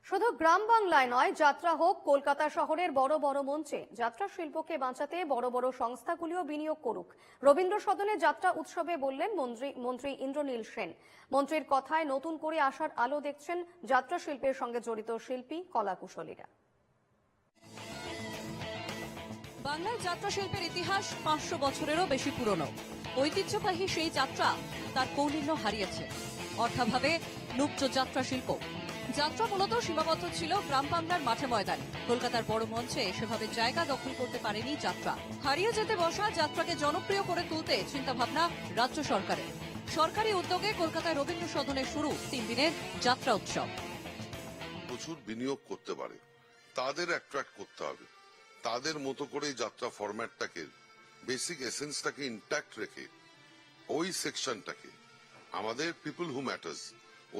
শুধু গ্রাম বাংলায় নয়, যাত্রা হোক কলকাতা শহরের বড় বড় মঞ্চে। যাত্রা শিল্পকে বাঁচাতে বড় বড় সংস্থাগুলিও বিনিয়োগ করুক। রবীন্দ্র সদনে যাত্রা উৎসবে বললেন মন্ত্রী ইন্দ্রনীল সেন। মন্ত্রীর কথায় নতুন করে আসার আলো দেখছেন যাত্রা শিল্পের সঙ্গে জড়িত শিল্পী, কলাকুশলীরা। বাংলার যাত্রা শিল্পের ইতিহাস 500 বছরেরও বেশি পুরনো। ঐতিহ্যবাহী সেই যাত্রা তার কৌলিন্য হারিয়েছে। অর্থাভাবে লুপ্ত যাত্রা শিল্প। যাত্রা মূলত সীমাবদ্ধ ছিল গ্রাম বাংলার মাঠে ময়দানে। কলকাতার বড় মঞ্চে সেভাবে জায়গা দখল করতে পারেনি যাত্রা। হারিয়ে যেতে বসা যাত্রাকে জনপ্রিয় করে তুলতে চিন্তাভাবনা রাজ্য সরকারের। সরকারি উদ্যোগে কলকাতায় রবীন্দ্র সদনে শুরু 3 দিনের যাত্রা উৎসব। প্রচুর বিনিয়োগ করতে পারে, তাদের অ্যাট্রাক্ট করতে হবে। তাদের মতো করে যাত্রা ফরম্যাটটাকে, বেসিক এসেন্সটাকে ইন্ট্যাক্ট রেখে ওই সেকশনটাকে আমাদের পিপল হু ম্যাটার্স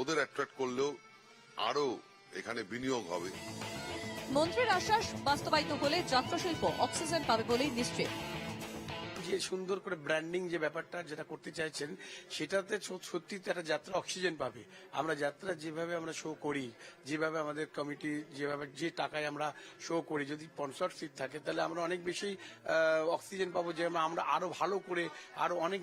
ওদের অ্যাট্রাক্ট করলেও আরো এখানে বিনিয়োগ হবে। মন্ত্রীর আশ্বাস বাস্তবায়িত হলে যাত্রা শিল্প অক্সিজেন পাবে বলেই নিশ্চিত। যে সুন্দর করে ব্র্যান্ডিং যে ব্যাপারটা যেটা করতে চাইছেন, সেটাতে সত্যি একটা যাত্রা অক্সিজেন পাবে। আমরা যাত্রা যেভাবে আমরা শো করি, যেভাবে আমাদের কমিটি যেভাবে যে টাকায় আমরা শো করি, যদি স্পন্সরশিপ থাকে তাহলে আমরা অনেক বেশি অক্সিজেন পাবো, যে আমরা আরো ভালো করে আরো অনেক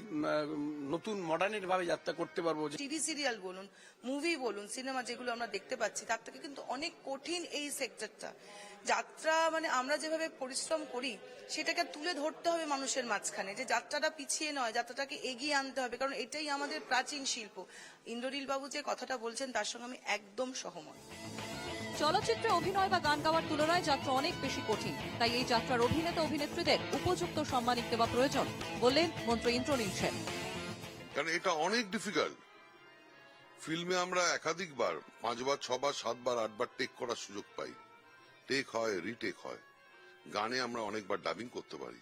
নতুন মডার্নের ভাবে যাত্রা করতে পারবো। টিভি সিরিয়াল বলুন, মুভি বলুন, সিনেমা যেগুলো আমরা দেখতে পাচ্ছি, তার থেকে কিন্তু অনেক কঠিন এই সেক্টরটা। যাত্রা মানে আমরা যেভাবে পরিশ্রম করি সেটাকে তুলে ধরতে হবে মানুষের মাঝখানে, যে যাত্রাটা পিছিয়ে নয়, যাত্রাটাকে এগিয়ে আনতে হবে, কারণ এটাই আমাদের প্রাচীন শিল্প। ইন্দ্রনীল বাবু যে কথাটা বলছেন তার সঙ্গে আমি একদম সহমত। চলচ্চিত্রে অভিনয় বা গান গাওয়ার তুলনায় যাত্রা অনেক বেশি কঠিন। তাই এই যাত্রার অভিনেতা অভিনেত্রীদের উপযুক্ত সম্মানিত দেওয়া প্রয়োজন বললেন মন্ত্রী ইন্দ্রনীল সেন। কারণ এটা অনেক ডিফিকাল্ট। ফিল্মে আমরা একাধিকবার 5 বার 6 বার 7 বার 8 বার টেক করার সুযোগ পাই, টেক হয়, রিটেক হয়। গানে আমরা অনেকবার ডাবিং করতে পারি,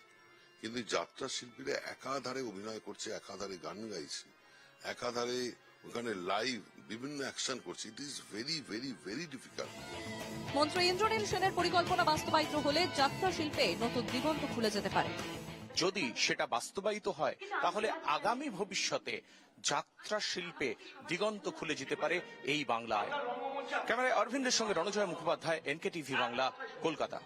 কিন্তু যাত্রা শিল্পীরা একাধারে অভিনয় করছে, একাধারে গান গাইছে, একাধারে ওখানে লাইভ বিভিন্ন অ্যাকশন করছে। It is very very very difficult. মন্ত্রী ইন্দ্রনীল সেনের পরিকল্পনা বাস্তবায়িত হলে যাত্রা শিল্পে নতুন দিগন্ত খুলে যেতে পারে। যদি সেটা বাস্তবায়িত হয় তাহলে আগামী ভবিষ্যতে যাত্রা শিল্পে দিগন্ত খুলে যেতে পারে এই বাংলায়। ক্যামেরায় অরবিন্দের সঙ্গে রণজয় মুখোপাধ্যায়, এনকেটিভি বাংলা, কলকাতা।